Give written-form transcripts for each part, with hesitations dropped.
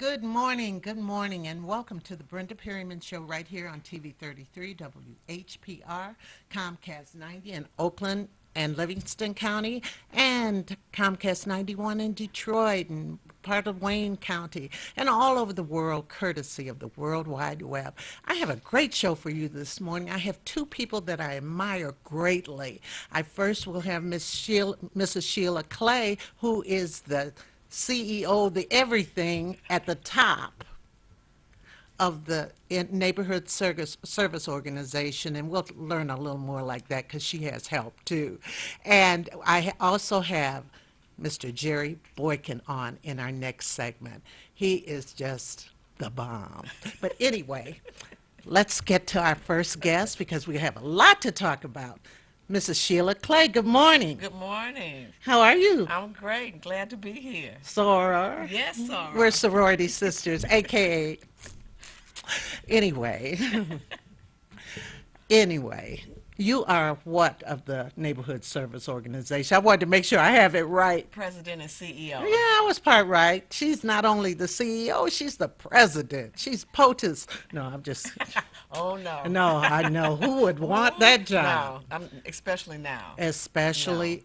good morning, and welcome to the Brenda Perryman Show right here on TV 33 WHPR, Comcast 90 in Oakland and Livingston County, and Comcast 91 in Detroit and part of Wayne County, and all over the world, courtesy of the World Wide Web. I have a great show for you this morning. I have two people that I admire greatly. I first will have Mrs. Sheila Clay, who is the CEO, the everything at the top of the neighborhood service organization, and we'll learn a little more like that because she has help too. And also have Mr. Jerry Boykin on in our next segment. He is just the bomb. But anyway, let's get to our first guest because we have a lot to talk about. Mrs. Sheila Clay, good morning. Good morning. How are you? I'm great. Glad to be here. Sora. Yes, Sora. We're sorority sisters, aka. Anyway, anyway, you are what of the neighborhood service organization? I wanted to make sure I have it right. President and CEO. Yeah, I was part right. She's not only the CEO, she's the president. She's POTUS. No, I'm just. Oh, no. No, I know. Who would want that job? No, especially now. Especially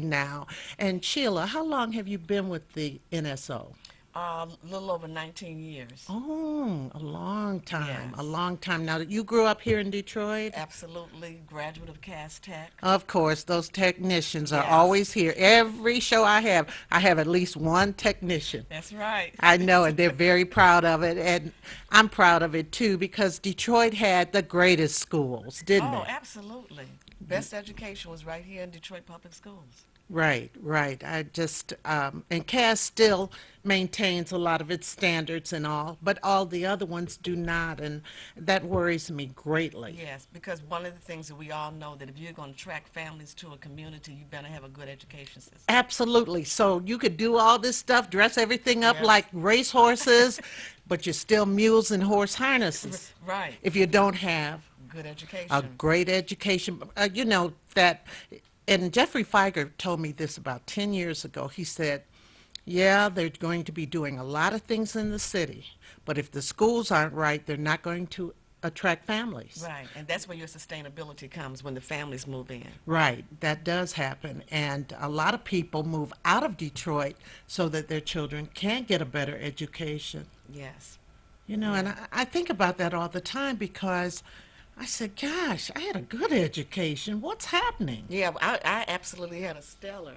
now. And Sheila, how long have you been with the NSO? A little over 19 years. Oh, a long time. Yes. A long time. Now, you grew up here in Detroit? Absolutely. Graduate of Cass Tech. Of course, those technicians are Yes. always here. Every show I have at least one technician. That's right. I know, and they're very proud of it, and I'm proud of it too because Detroit had the greatest schools, didn't Oh, it? absolutely. Best education was right here in Detroit Public Schools. Right, right. I just, and Cass still maintains a lot of its standards and all, but all the other ones do not, and that worries me greatly. Yes, because one of the things that we all know that if you're going to attract families to a community, you better have a good education system. Absolutely. So you could do all this stuff, dress everything up Yes. like racehorses, but you're still mules and horse harnesses Right. if you don't have Good education. a great education. You know that, and Jeffrey Feiger told me this about 10 years ago. He said, yeah, they're going to be doing a lot of things in the city, but if the schools aren't right, they're not going to attract families. Right, and that's where your sustainability comes when the families move in. Right, that does happen. And a lot of people move out of Detroit so that their children can get a better education. Yes. You know, and I think about that all the time because I said, gosh, I had a good education. What's happening? Yeah, I absolutely had a stellar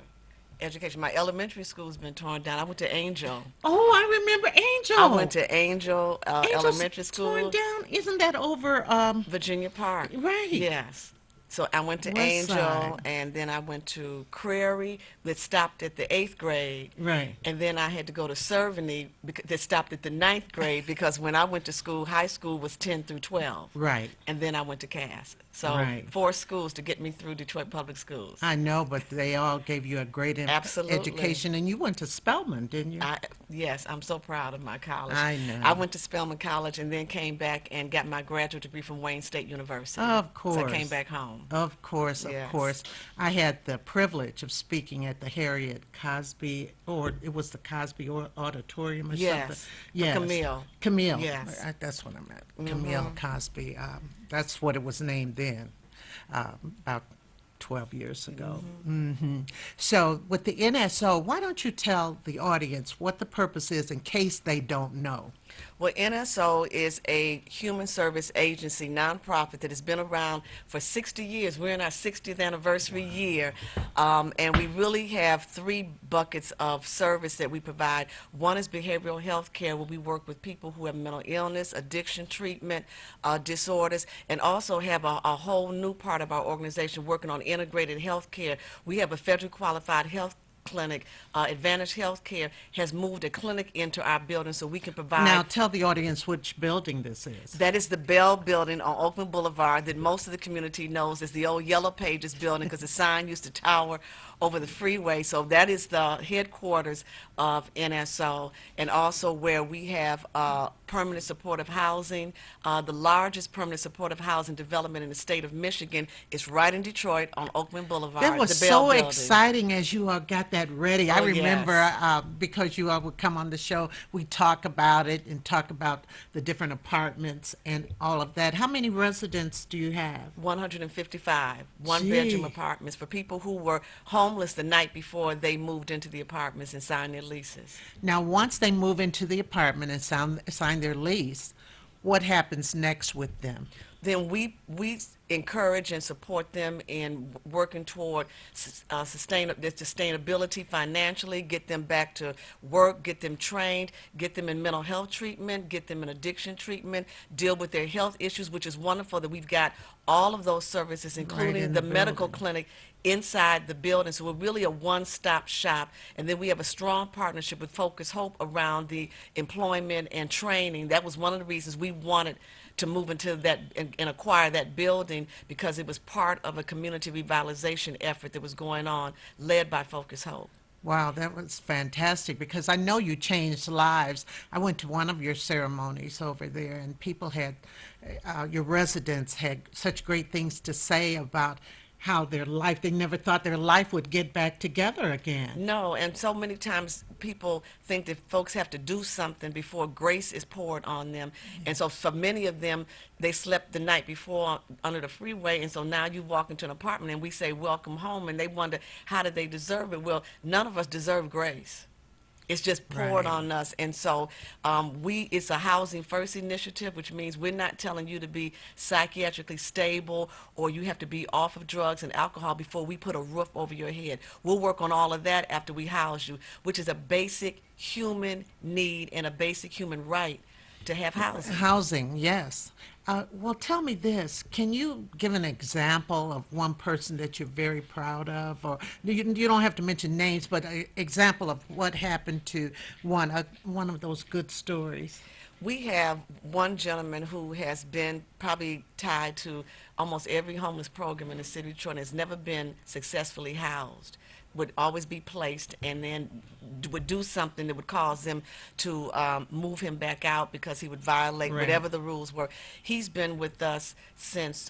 education. My elementary school's been torn down. I went to Angel. Oh, I remember Angel. I went to Angel Angel's Elementary School, torn down. Isn't that over? Virginia Park. Right. Yes. So I went to West Angel, Side. and then I went to Crary, that stopped at the 8th grade. Right. And then I had to go to Cerveny, that stopped at the 9th grade, because when I went to school, high school was 10 through 12. Right. And then I went to Cass. So Right. 4 schools to get me through Detroit Public Schools. I know, but they all gave you a great Absolutely. education. And you went to Spelman, didn't you? Yes, I'm so proud of my college. I know. I went to Spelman College and then came back and got my graduate degree from Wayne State University. Of course. So I came back home. Of course, of Yes. course. I had the privilege of speaking at the Harriet Cosby, or it was the Cosby Auditorium or Yes, something. for Camille. Camille. Yes. That's what I meant. Camille Cosby. That's what it was named then, about 12 years ago. So with the NSO, why don't you tell the audience what the purpose is in case they don't know? Well, NSO is a human service agency, nonprofit, that has been around for 60 years. We're in our 60th anniversary year, and we really have 3 buckets of service that we provide. One is behavioral health care, where we work with people who have mental illness, addiction treatment, disorders, and also have a whole new part of our organization working on integrated health care. We have a federally qualified health clinic. Advantage Healthcare has moved a clinic into our building so we can provide. Now tell the audience which building this is. That is the Bell Building on Oakland Boulevard that most of the community knows as the old Yellow Pages building, because the sign used to tower over the freeway. So that is the headquarters of NSO, and also where we have permanent supportive housing. The largest permanent supportive housing development in the state of Michigan is right in Detroit on Oakland Boulevard. That was the Bell so Building. exciting as you all got got that ready. I Oh, remember yes. because you all would come on the show, we talk about it and talk about the different apartments and all of that. How many residents do you have? 155 one-bedroom Gee. apartments for people who were homeless the night before they moved into the apartments and signed their leases. Now, once they move into the apartment and sign their lease, what happens next with them? Then we encourage and support them in working toward their sustainability financially, get them back to work, get them trained, get them in mental health treatment, get them in addiction treatment, deal with their health issues, which is wonderful that we've got all of those services, Right including in the the medical building. clinic inside the building. So we're really a one-stop shop. And then we have a strong partnership with Focus Hope around the employment and training. That was one of the reasons we wanted to move into that and acquire that building, because it was part of a community revitalization effort that was going on, led by Focus Hope. Wow, that was fantastic because I know you changed lives. I went to one of your ceremonies over there, and people had, your residents had such great things to say about how their life, they never thought their life would get back together again. No, and so many times people think that folks have to do something before grace is poured on them. And so for many of them, they slept the night before under the freeway, and so now you walk into an apartment and we say, welcome home, and they wonder, how did they deserve it? Well, none of us deserve grace. It's just poured Right. on us. And so it's a housing first initiative, which means we're not telling you to be psychiatrically stable or you have to be off of drugs and alcohol before we put a roof over your head. We'll work on all of that after we house you, which is a basic human need and a basic human right to have housing. Housing, yes. Well, tell me this. Can you give an example of one person that you're very proud of? Or you don't have to mention names, but an example of what happened to one of those good stories. We have one gentleman who has been probably tied to almost every homeless program in the city of Detroit and has never been successfully housed. Would always be placed and then would do something that would cause them to move him back out because he would violate Right. whatever the rules were. He's been with us since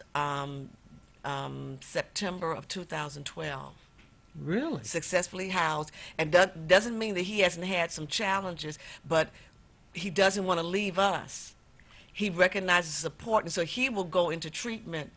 September of 2012, Really? successfully housed, and doesn't mean that he hasn't had some challenges, but he doesn't want to leave us. He recognizes support, and so he will go into treatment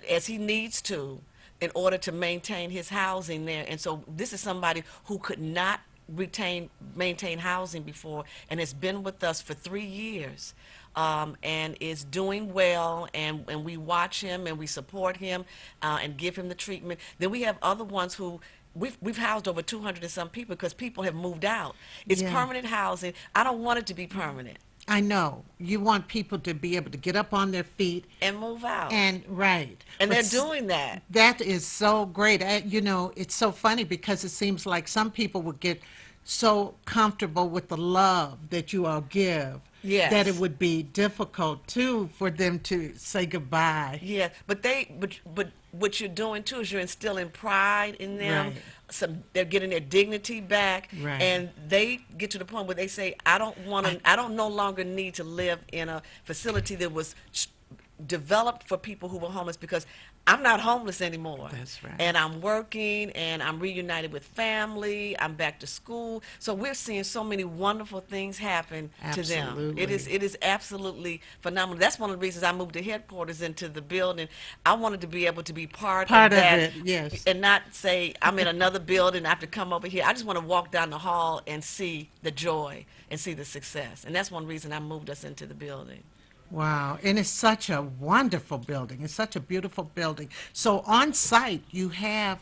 as he needs to in order to maintain his housing there. And so this is somebody who could not maintain housing before and has been with us for 3 years, and is doing well, and we watch him and we support him and give him the treatment. Then we have other ones who we've housed over 200 and some people because people have moved out. It's Yeah. permanent housing. I don't want it to be permanent I know. You want people to be able to get up on their feet and move out. and right. And But they're doing that. that is so great. It's so funny because it seems like some people would get so comfortable with the love that you all give that it Yes. would be difficult too for them to say goodbye. Yeah, but what you're doing too is you're instilling pride in them. Right. They're getting their dignity back, Right. and they get to the point where they say, I don't no longer need to live in a facility that was developed for people who were homeless, because I'm not homeless anymore. That's right. And I'm working and I'm reunited with family. I'm back to school. So we're seeing so many wonderful things happen to them. Absolutely. It is absolutely phenomenal. That's one of the reasons I moved the headquarters into the building. I wanted to be able to be part Part of of that, it, yes. and not say I'm in another building, I have to come over here. I just want to walk down the hall and see the joy and see the success. And that's one reason I moved us into the building. Wow, and it's such a wonderful building. It's such a beautiful building. So on site, you have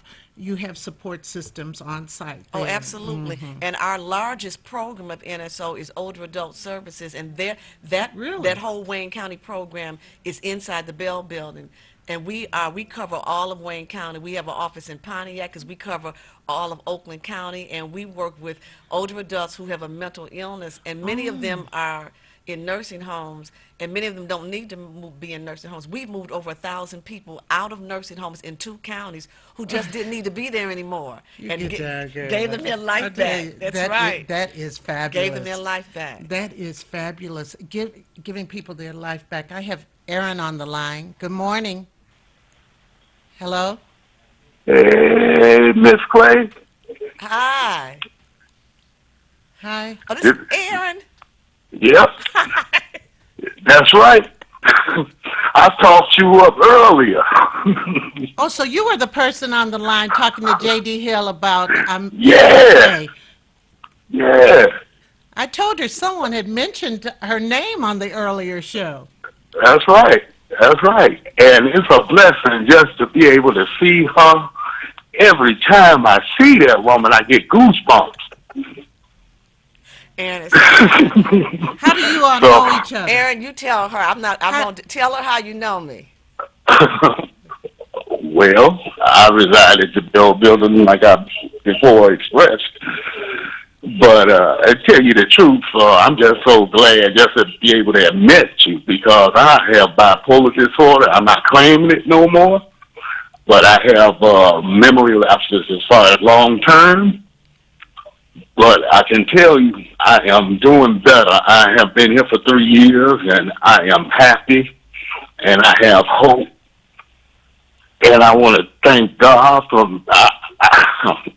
support systems on site. Oh, there. absolutely. And our largest program of NSO is older adult services, and Really? that whole Wayne County program is inside the Bell Building. And we cover all of Wayne County. We have an office in Pontiac because we cover all of Oakland County, and we work with older adults who have a mental illness, and many of them are in nursing homes, and many of them don't need to be in nursing homes. We've moved over 1,000 people out of nursing homes in 2 counties who just didn't need to be there anymore, and gave them their I life tell you, back. That's that right. that is fabulous. Gave them their life back. That is fabulous. Giving people their life back. I have Aaron on the line. Good morning. Hello? Hey, Miss Clay. Hi. Hi. Oh, this is This, Aaron. yep, that's right. I talked you up earlier. Oh, so you were the person on the line talking to J.D. Hill about Yeah, MLK. yeah, I told her someone had mentioned her name on the earlier show. that's right. That's right. And it's a blessing just to be able to see her. Every time I see that woman, I get goosebumps. Aaron is so kind. How do you all So, know each other? Aaron, you tell her. I'm not. I'm How, going to tell her how you know me. well, I resided in the building like I before expressed. But I tell you the truth, I'm just so glad just to be able to admit you because I have bipolar disorder. I'm not claiming it no more, but I have memory lapses as far as long term. But I can tell you, I am doing better. I have been here for 3 years, and I am happy, and I have hope, and I want to thank God for.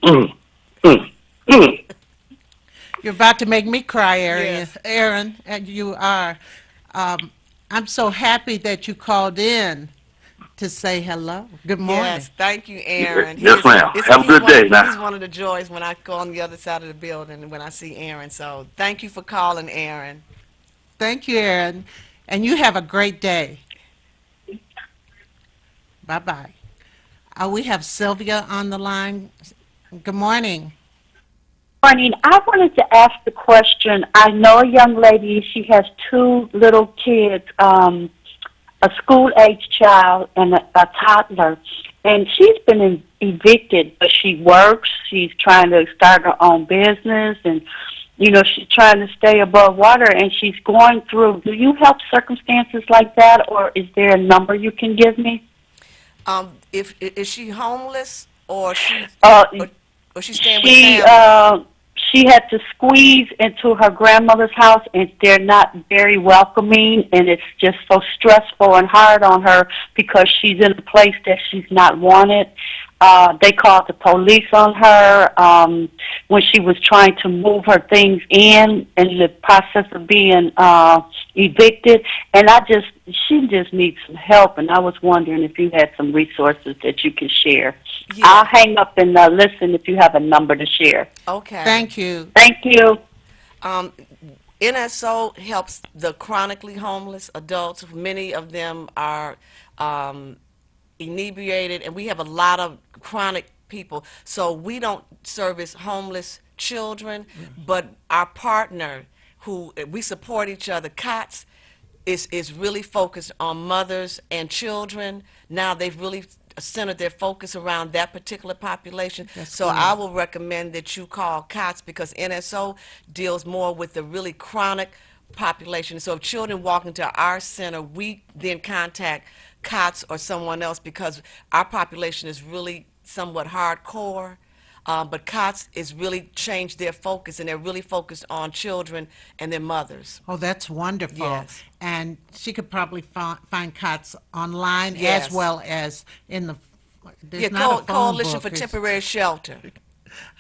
Mm, mm, mm. you're about to make me cry, Aaron. Yes. Aaron, and you are. Um, I'm so happy that you called in to say hello. Good morning. Yes. Thank you, Aaron. Yes, ma'am. Have a good day now. He's one of the joys when I go on the other side of the building and when I see Aaron. So thank you for calling, Aaron. Thank you, Aaron. And you have a great day. Bye bye. We have Sylvia on the line. Good morning. Morning. I wanted to ask the question. I know a young lady, she has two little kids, a school-age child and a toddler, and she's been evicted, but she works. She's trying to start her own business, and, you know, she's trying to stay above water, and she's going through. Do you help circumstances like that, or is there a number you can give me? If is she homeless Uh, or she's staying with she family? she had to squeeze into her grandmother's house, and they're not very welcoming, and it's just so stressful and hard on her because she's in a place that she's not wanted. They called the police on her when she was trying to move her things in the process of being evicted. And she just needs some help. And I was wondering if you had some resources that you could share. Yeah. I'll hang up and listen if you have a number to share. Okay. Thank you. Thank you. Um, NSO helps the chronically homeless adults. Many of them are um, inebriated, and we have a lot of chronic people. So we don't service homeless children, but our partner, who we support each other, COTS, is really focused on mothers and children. Now they've really centered their focus around that particular population. That's So good. I will recommend that you call COTS because NSO deals more with the really chronic population. So if children walk into our center, we then contact COTS or someone else because our population is really somewhat hardcore. But COTS is really changed their focus, and they're really focused on children and their mothers. Oh, that's wonderful. Yes. And she could probably find COTS online as Yes. well as in the. Yeah, There's not a phone Coalition book. for It's- Temporary Shelter.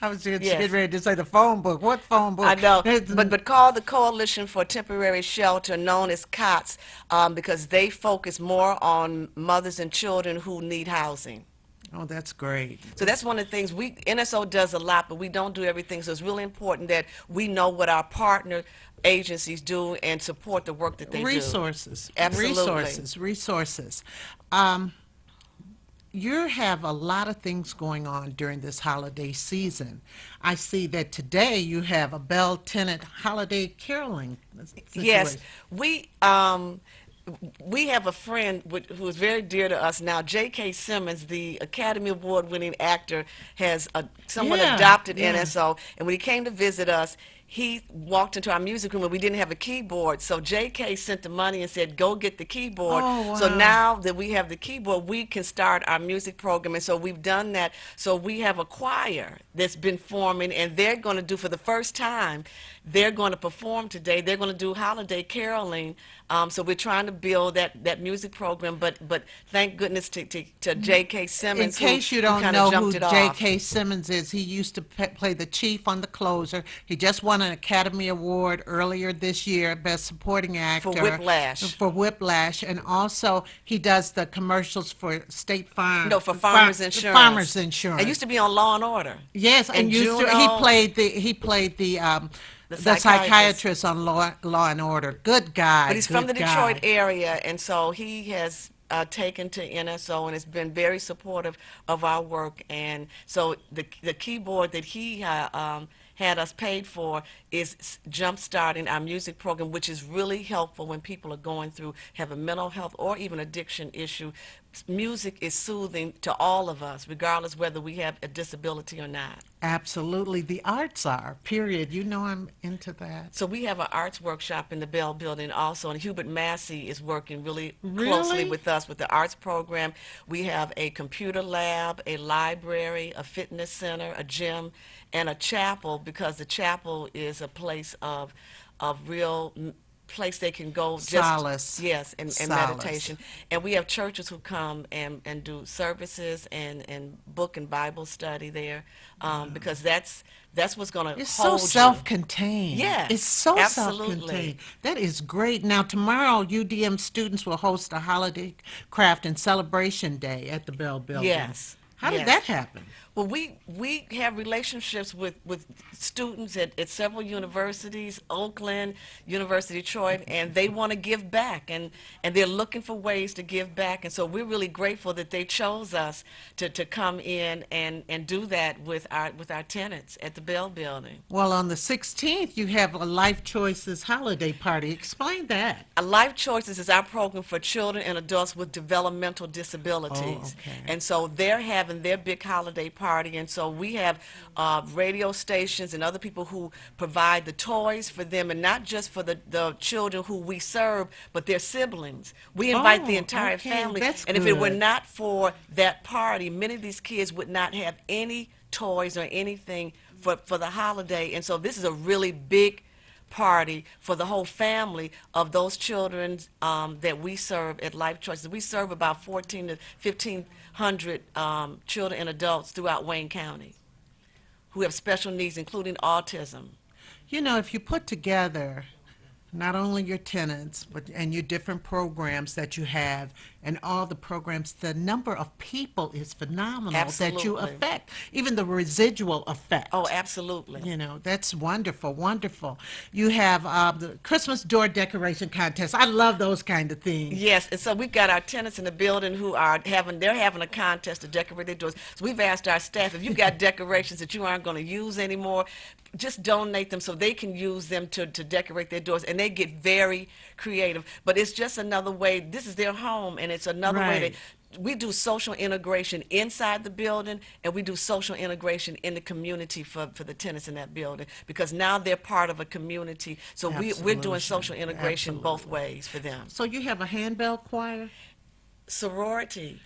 I was just Yes. getting ready to say the phone book. What phone I book? know, but call the Coalition for Temporary Shelter, known as COTS, because they focus more on mothers and children who need housing. Oh, that's great. So that's one of the things NSO does a lot, but we don't do everything. So it's really important that we know what our partner agencies do and support the work that they do. Resources. Absolutely. Resources. Um, you have a lot of things going on during this holiday season. I see that today you have a Bell Tenant holiday caroling Yes, situation. we have a friend who is very dear to us now. J.K. Simmons, the Academy Award-winning actor, has someone Yeah, adopted yeah. NSO, and when he came to visit us, he walked into our music room and we didn't have a keyboard. So J.K. sent the money and said, "Go get the keyboard." Oh, So wow. now that we have the keyboard, we can start our music program, and so we've done that. So we have a choir that's been forming, and they're going to do for the first time. they're going to perform today. They're going to do holiday caroling. So we're trying to build that music program, but thank goodness to J.K. In Simmons, case you who don't kind of know jumped who it off. J.K. Simmons is, he used to play the chief on The Closer. He just won an Academy Award earlier this year, Best Supporting Actor. For Whiplash. And also he does the commercials for State Farm. No, for Farmers Insurance. Farmers Insurance. I used to be on Law and Order. Yes, and he Juno, played the psychiatrist on Law and Order. Good guy. But he's good from the guy. Detroit area, and so he has taken to NSO and has been very supportive of our work. And so the keyboard that he had us paid for is jump-starting our music program, which is really helpful when people are going through, have a mental health or even addiction issue. Music is soothing to all of us, regardless whether we have a disability or not. Absolutely. The arts are, period. You know I'm into that. So we have an arts workshop in the Bell Building also, and Hubert Massey is working really closely with us with the arts program. We have a computer lab, a library, a fitness center, a gym, and a chapel, because the chapel is a place of real place they can go just Solace. yes and Solace. meditation. And we have churches who come and do services and book and Bible study there, because that's what's going to It's hold so you. self-contained. Yes, It's so absolutely. self-contained. That is great. Now, tomorrow, UDM students will host a holiday craft and celebration day at the Bell Building. Yes. How did Yes. that happen? Well, we have relationships with students at several universities, Oakland, University of Detroit, and they want to give back, and they're looking for ways to give back. And so we're really grateful that they chose us to come in and do that with our tenants at the Bell Building. Well, on the 16th, you have a Life Choices holiday party. Explain that. A Life Choices is our program for children and adults with developmental disabilities. Oh, okay. And so they're having their big holiday party. And so we have radio stations and other people who provide the toys for them, and not just for the children who we serve, but their siblings. We invite the Oh, entire okay, family. that's And if it were good. not for that party, many of these kids would not have any toys or anything for the holiday. And so this is a really big party for the whole family of those children that we serve at Life Choices. We serve about 14 to 1,500 children and adults throughout Wayne County who have special needs, including autism. You know, if you put together not only your tenants, and your different programs that you have, and all the programs, the number of people is phenomenal that you Absolutely. affect, even the residual effect. Oh, absolutely. You know, that's wonderful, wonderful. You have the Christmas door decoration contest. I love those kind of things. Yes, and so we've got our tenants in the building who are having a contest to decorate their doors. So we've asked our staff, if you've got decorations that you aren't going to use anymore, just donate them so they can use them to decorate their doors. And they get very creative. But it's just another way, this is their home, and it's another way Right. that we do social integration inside the building, and we do social integration in the community for the tenants in that building, because now they're part of a community. So we're doing Absolutely. social integration both Absolutely. ways for them. So you have a handbell choir? Sorority.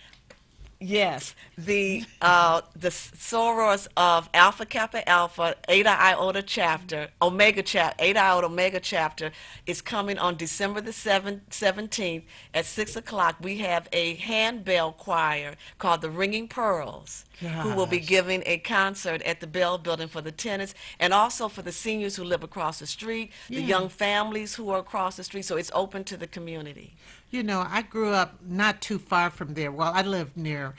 Yes, the sorors of Alpha Kappa Alpha Eta Iota chapter, Eta Iota Omega chapter is coming on December the 17th at 6 o'clock. We have a handbell choir called the Ringing Pearls, who will be Gosh. giving a concert at the Bell Building for the tenants and also for the seniors who live across the street, the Yeah. young families who are across the street. So it's open to the community. You know, I grew up not too far from there. Well, I lived near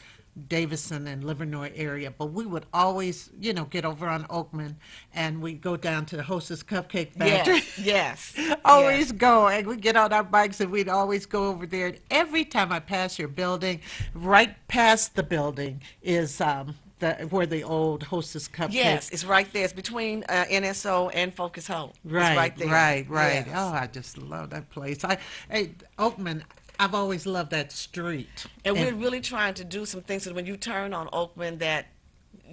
Davison and Livernois area, but we would always, you know, get over on Oakman and we'd go down to the Hostess Cupcake Factory. Yes, yes. Always yes. go, and we'd get on our bikes and we'd always go over there. And every time I pass your building, right past the building is where the old Hostess Cupcake. Yes, it's right there. It's between NSO and Focus Hope. Right, It's right there. right. Yes. Oh, I just love that place. Hey, Oakman, I've always loved that street. And we're really trying to do some things so that when you turn on Oakland that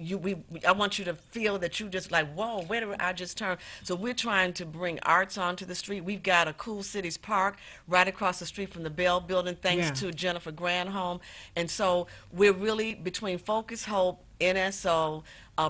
I want you to feel that you just like, whoa, where did I just turn? So we're trying to bring arts onto the street. We've got a Cool Cities Park right across the street from the Bell Building, thanks Yeah. to Jennifer Granholm. And so we're really between Focus Hope, NSO,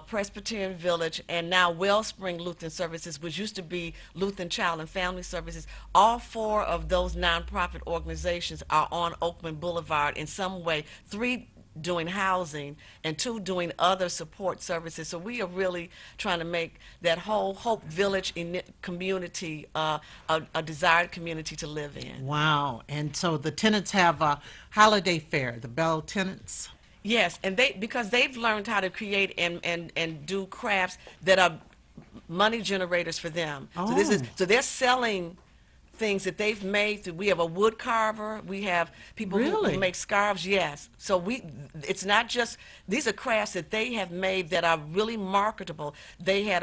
Presbyterian Village, and now Wellspring Lutheran Services, which used to be Lutheran Child and Family Services. All four of those nonprofit organizations are on Oakland Boulevard in some way. Three doing housing and two doing other support services. So we are really trying to make that whole Hope Village community a desired community to live in. Wow. And so the tenants have a holiday fair, the Bell tenants. Yes, and because they've learned how to create and do crafts that are money generators for them. Oh. So they're selling things that they've made. We have a wood carver. We have people Really? who make scarves. Yes. So it's not just, these are crafts that they have made that are really marketable. They had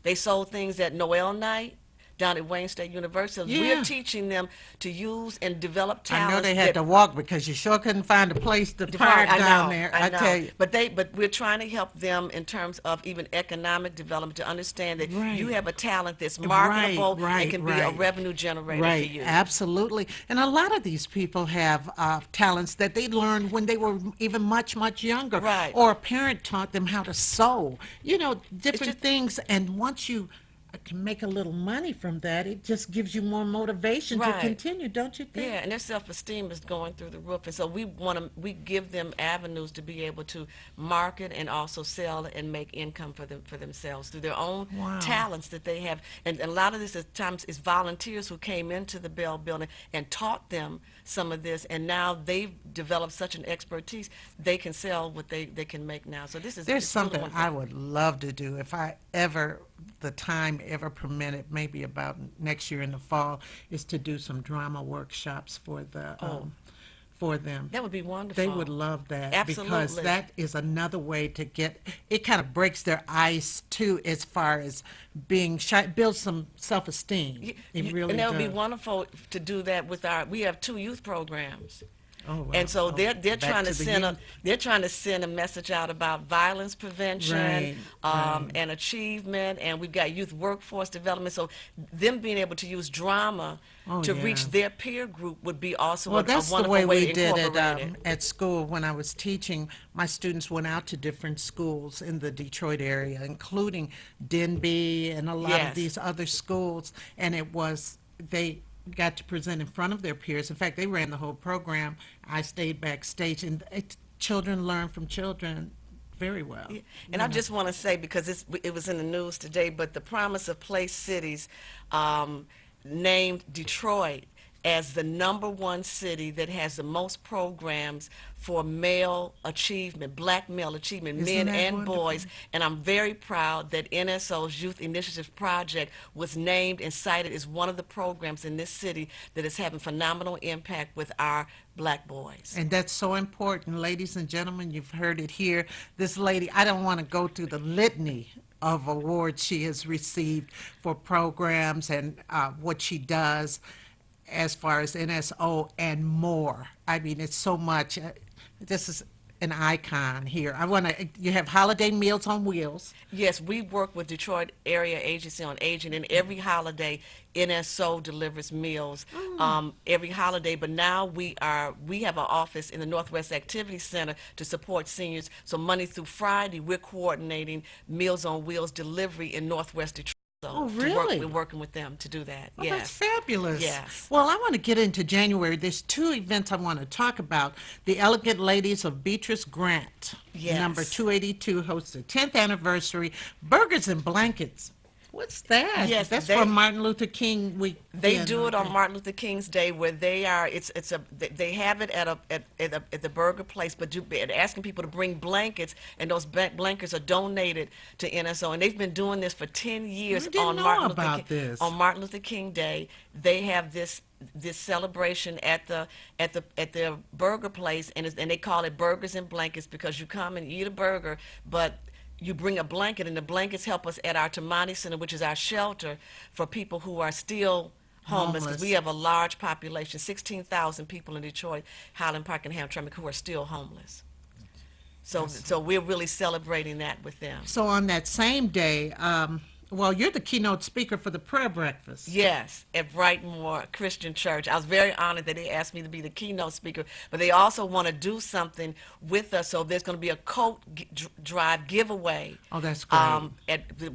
they sold things at Noel Night down at Wayne State University. Yeah. We're teaching them to use and develop I talents. know they had to walk because you sure couldn't find a place to park I down know, there. I I know. tell you. But we're trying to help them in terms of even economic development to understand that Right. you have a talent that's marketable Right, and can be a right. revenue generator Right, for you. absolutely. And a lot of these people have talents that they learned when they were even much, much younger. Right. Or a parent taught them how to sew, different just- things. And once you can make a little money from that, it just gives you more motivation to Right. continue, don't you think? Yeah, and their self-esteem is going through the roof, and so we give them avenues to be able to market and also sell and make income for themselves through their own Wow. talents that they have. And a lot of this at times is volunteers who came into the Bell Building and taught them some of this, and now they've developed such an expertise they can sell what they can make now. So this is There's it's really something wonderful. I would love to do if the time ever permitted, maybe about next year in the fall, is to do some drama workshops for for them. That would be wonderful. They would love that because Absolutely. that is another way to it kind of breaks their ice too, as far as being shy, builds some self-esteem. It really and that does. would be wonderful to do that with we have 2 youth programs. Oh, wow. And so they're Back trying to the send youth. a message out about violence prevention Right. and achievement, and we've got youth workforce development. So them being able to use drama Oh, to yeah. reach their peer group would be also Well, a that's the wonderful way we to did incorporate it at school when I was teaching. My students went out to different schools in the Detroit area, including Denby and a lot Yes. of these other schools, and they got to present in front of their peers. In fact, they ran the whole program. I stayed backstage, and children learn from children very well. Yeah. And I just want to say, because it was in the news today, but the Promise of Place Cities named Detroit as the #1 city that has the most programs for male achievement, black male achievement, Isn't men that and wonderful? boys. And I'm very proud that NSO's Youth Initiatives Project was named and cited as one of the programs in this city that is having phenomenal impact with our black boys. And that's so important. Ladies and gentlemen, you've heard it here. This lady, I don't want to go through the litany of awards she has received for programs and what she does as far as NSO and more. I mean, it's so much. This is an icon here. You have holiday meals on wheels. Yes, we work with Detroit Area Agency on Aging, and every holiday NSO delivers meals every holiday. But now we have an office in the Northwest Activity Center to support seniors. So Monday through Friday, we're coordinating Meals on Wheels delivery in Northwest Detroit. So Oh, really? We're working with them to do that. Oh, yes. that's fabulous. Yes. Well, I want to get into January. There's 2 events I want to talk about. The Elegant Ladies of Beatrice Grant, Yes. number 282, hosts the 10th anniversary Burgers and Blankets. What's that? Yes, that's they- for Martin Luther King week. They do it on Martin Luther King's Day, where they are. They have it at the burger place, but asking people to bring blankets, and those blankets are donated to NSO. And they've been doing this for 10 years I didn't on know Martin about Luther King, this. on Martin Luther King Day. They have this celebration at the burger place, and they call it Burgers and Blankets because you come and eat a burger, but you bring a blanket, and the blankets help us at our Tamani Center, which is our shelter for people who are still homeless. 'Cause Homeless. we have a large population, 16,000 people in Detroit, Highland Park, and Hamtramck who are still homeless. So we're really celebrating that with them. So on that same day, well, you're the keynote speaker for the prayer breakfast. Yes, at Brightmore Christian Church. I was very honored that they asked me to be the keynote speaker, but they also want to do something with us. So there's going to be a coat drive giveaway. Oh, that's great.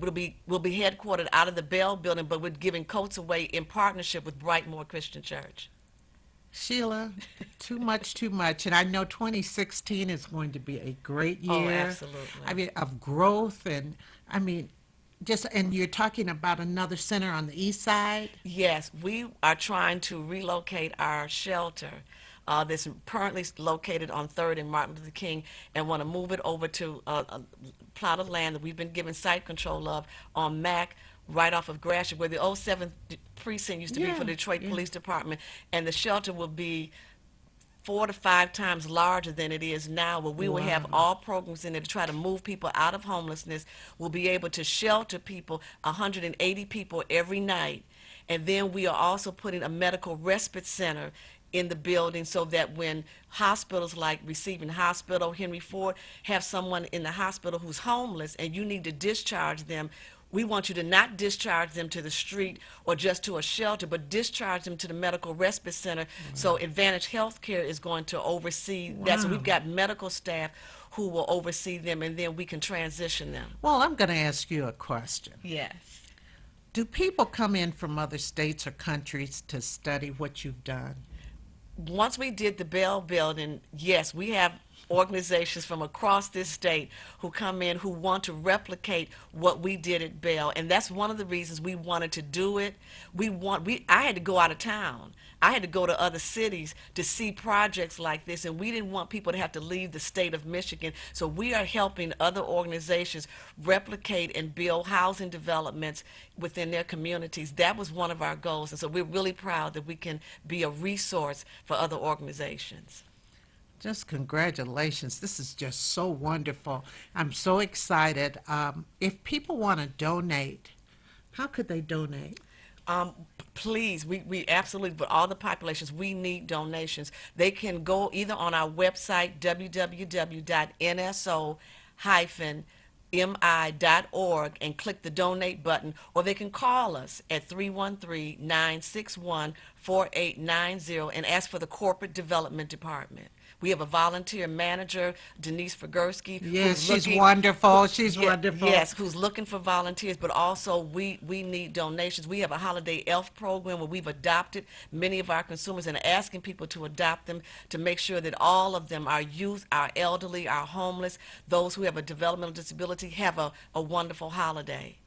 We'll be headquartered out of the Bell Building, but we're giving coats away in partnership with Brightmore Christian Church. Sheila, too much, too much. And I know 2016 is going to be a great year. Oh, absolutely. I mean, of growth and, I mean, and you're talking about another center on the east side? Yes, we are trying to relocate our shelter that's currently located on 3rd and Martin Luther King, and want to move it over to a plot of land that we've been given site control of on Mack, right off of Gratiot, where the old 7th precinct used to be for the Detroit Police Department, and the shelter will be 4 to 5 times larger than it is now, where we will have all programs in there to try to move people out of homelessness. We'll be able to shelter people, 180 people every night. And then we are also putting a medical respite center in the building so that when hospitals like Receiving Hospital, Henry Ford, have someone in the hospital who's homeless and you need to discharge them, we want you to not discharge them to the street or just to a shelter, but discharge them to the medical respite center. So Advantage Healthcare is going to oversee that. So we've got medical staff who will oversee them, and then we can transition them. Well, I'm going to ask you a question. Yes. Do people come in from other states or countries to study what you've done? Once we did the Bell Building, yes, we have organizations from across this state who come in who want to replicate what we did at Bell, and that's one of the reasons we wanted to do it. I had to go out of town. I had to go to other cities to see projects like this, and we didn't want people to have to leave the state of Michigan. So we are helping other organizations replicate and build housing developments within their communities. That was one of our goals, and so we're really proud that we can be a resource for other organizations. Just congratulations. This is just so wonderful. I'm so excited. If people want to donate, how could they donate? Please, we absolutely, but all the populations, we need donations. They can go either on our website, www.nso-mi.org, and click the donate button, or they can call us at 313-961-4890 and ask for the Corporate Development Department. We have a volunteer manager, Denise Fagursky. Yes, she's wonderful. She's wonderful. Yes, who's looking for volunteers, but also we need donations. We have a holiday elf program where we've adopted many of our consumers and are asking people to adopt them to make sure that all of them, our youth, our elderly, our homeless, those who have a developmental disability, have a wonderful holiday.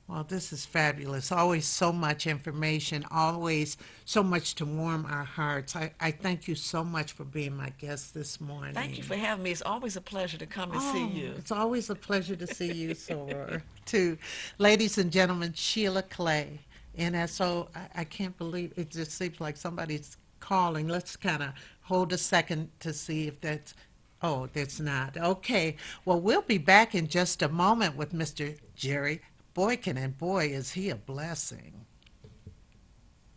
Well, this is fabulous. Always so much information, always so much to warm our hearts. I thank you so much for being my guest this morning. Thank you for having me. It's always a pleasure to come and see you. It's always a pleasure to see you, Soror, too. Ladies and gentlemen, Sheila Clay, NSO. I can't believe it. Just seems like somebody's calling. Let's kind of hold a second to see if that's, oh, that's not. Okay. Well, we'll be back in just a moment with Mr. Jerry Boykin, and boy, is he a blessing.